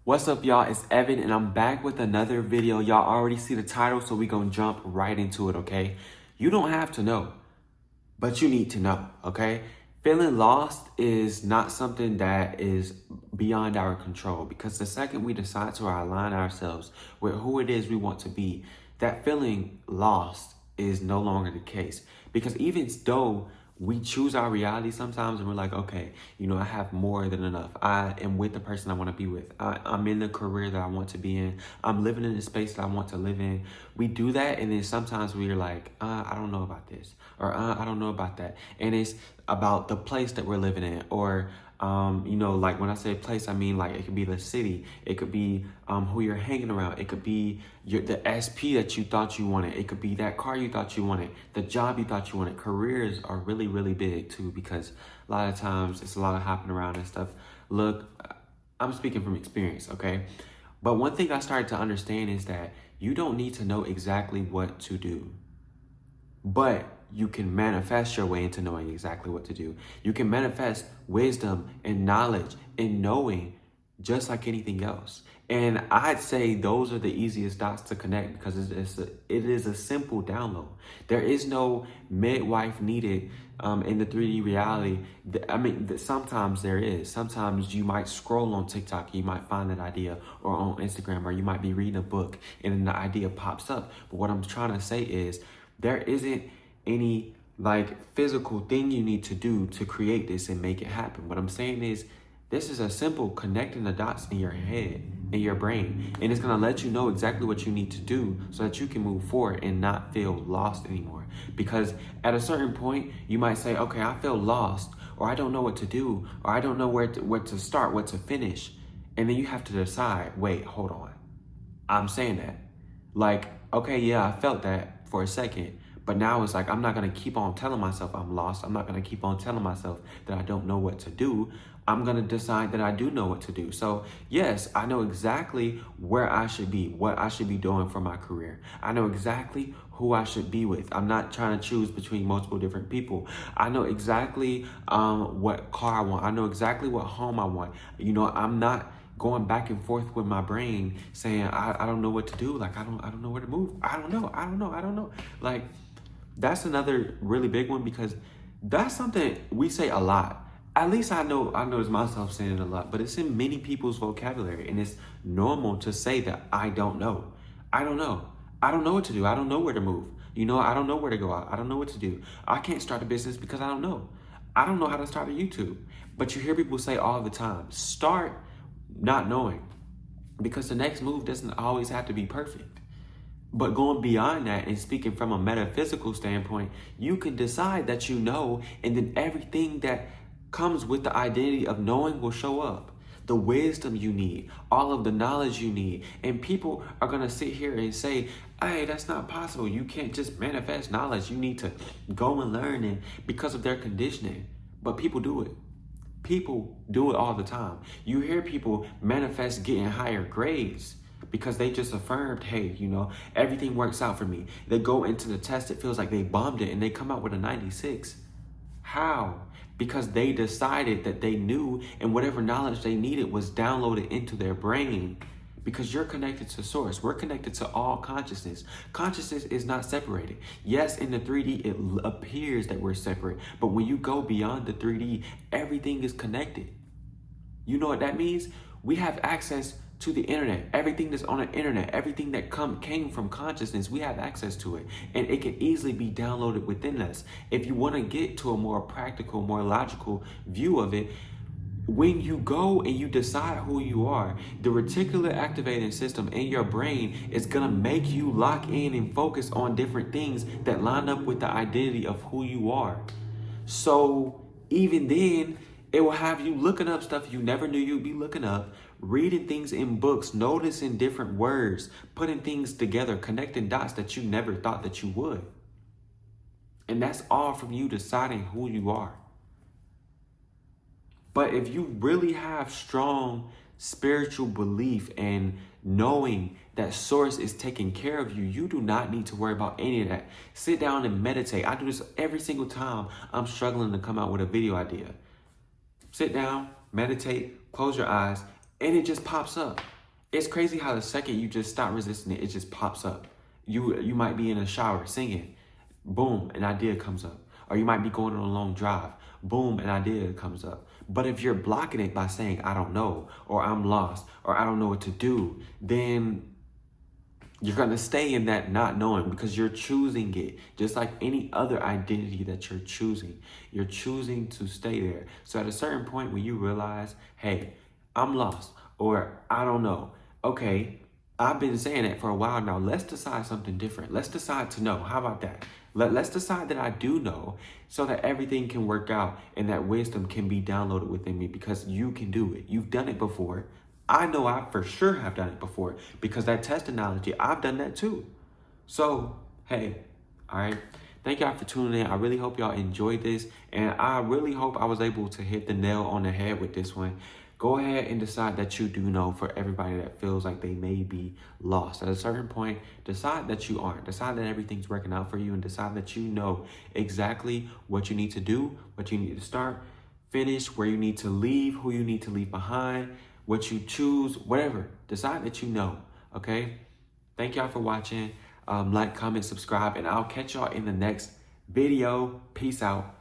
What's up, y'all? It's Evan, and I'm back with another video. Y'all already see the title, so we gonna jump right into it, okay? You don't have to know, but you need to know, okay? Feeling lost is not something that is beyond our control, because the second we decide to align ourselves with who it is we want to be, that feeling lost is no longer the case. Because even though we choose our reality sometimes and we're like, okay, I have more than enough. I am with the person I want to be with. I'm in the career that I want to be in. I'm living in the space that I want to live in. We do that, and then sometimes we're like, I don't know about this, or I don't know about that. And it's about the place that we're living in, or like when I say place, I mean like it could be the city, it could be who you're hanging around, it could be the SP that you thought you wanted, it could be that car you thought you wanted, the job you thought you wanted. Careers are really, really big too, because a lot of times it's a lot of hopping around and stuff. Look, I'm speaking from experience, okay? But one thing I started to understand is that you don't need to know exactly what to do, but you can manifest your way into knowing exactly what to do. You can manifest wisdom and knowledge and knowing, just like anything else. And I'd say those are the easiest dots to connect, because it is a simple download. There is no midwife needed in the 3D reality. Sometimes there is. Sometimes you might scroll on TikTok, you might find that idea, or on Instagram, or you might be reading a book and then the idea pops up. But what I'm trying to say is, there isn't any physical thing you need to do to create this and make it happen. What I'm saying is, this is a simple connecting the dots in your head, in your brain, and it's gonna let you know exactly what you need to do so that you can move forward and not feel lost anymore. Because at a certain point, you might say, okay, I feel lost, or I don't know what to do, or I don't know where to start, what to finish. And then you have to decide, wait, hold on. I'm saying that. Okay, yeah, I felt that for a second, but now it's like, I'm not going to keep on telling myself I'm lost. I'm not going to keep on telling myself that I don't know what to do. I'm going to decide that I do know what to do. So yes, I know exactly where I should be, what I should be doing for my career. I know exactly who I should be with. I'm not trying to choose between multiple different people. I know exactly what car I want. I know exactly what home I want. I'm not going back and forth with my brain saying, I don't know what to do. I don't know where to move. I don't know. That's another really big one, because that's something we say a lot. At least I notice myself saying it a lot, but it's in many people's vocabulary, and it's normal to say that I don't know. I don't know. I don't know what to do. I don't know where to move. I don't know where to go out. I don't know what to do. I can't start a business because I don't know. I don't know how to start a YouTube. But you hear people say all the time, start not knowing, because the next move doesn't always have to be perfect. But going beyond that and speaking from a metaphysical standpoint, you can decide that you know, and then everything that comes with the identity of knowing will show up. The wisdom you need, all of the knowledge you need. And people are going to sit here and say, hey, that's not possible. You can't just manifest knowledge. You need to go and learn, and because of their conditioning. But people do it. People do it all the time. You hear people manifest getting higher grades because they just affirmed, hey, everything works out for me. They go into the test, it feels like they bombed it, and they come out with a 96. How? Because they decided that they knew, and whatever knowledge they needed was downloaded into their brain. Because you're connected to source. We're connected to all consciousness. Consciousness is not separated. Yes, in the 3D, it appears that we're separate. But when you go beyond the 3D, everything is connected. You know what that means? We have access to the internet. Everything that's on the internet, everything that came from consciousness, we have access to it. And it can easily be downloaded within us. If you want to get to a more practical, more logical view of it, when you go and you decide who you are, the reticular activating system in your brain is going to make you lock in and focus on different things that line up with the identity of who you are. So even then, it will have you looking up stuff you never knew you'd be looking up, reading things in books, noticing different words, putting things together, connecting dots that you never thought that you would. And that's all from you deciding who you are. But if you really have strong spiritual belief and knowing that source is taking care of you, you do not need to worry about any of that. Sit down and meditate. I do this every single time I'm struggling to come out with a video idea. Sit down, meditate, close your eyes, and it just pops up. It's crazy how the second you just stop resisting it, it just pops up. You might be in a shower singing, boom, an idea comes up. Or you might be going on a long drive, boom, an idea comes up. But if you're blocking it by saying, I don't know, or I'm lost, or I don't know what to do, then you're going to stay in that not knowing because you're choosing it. Just like any other identity that you're choosing to stay there. So at a certain point when you realize, hey, I'm lost, or I don't know, okay, I've been saying that for a while now. Let's decide something different. Let's decide to know. How about that? Let's decide that I do know so that everything can work out and that wisdom can be downloaded within me because you can do it. You've done it before. I know I for sure have done it before because that test analogy, I've done that too. So, hey, all right. Thank y'all for tuning in. I really hope y'all enjoyed this. And I really hope I was able to hit the nail on the head with this one. Go ahead and decide that you do know for everybody that feels like they may be lost. At a certain point, decide that you aren't. Decide that everything's working out for you and decide that you know exactly what you need to do, what you need to start, finish, where you need to leave, who you need to leave behind, what you choose, whatever. Decide that you know, okay? Thank y'all for watching. Like, comment, subscribe, and I'll catch y'all in the next video. Peace out.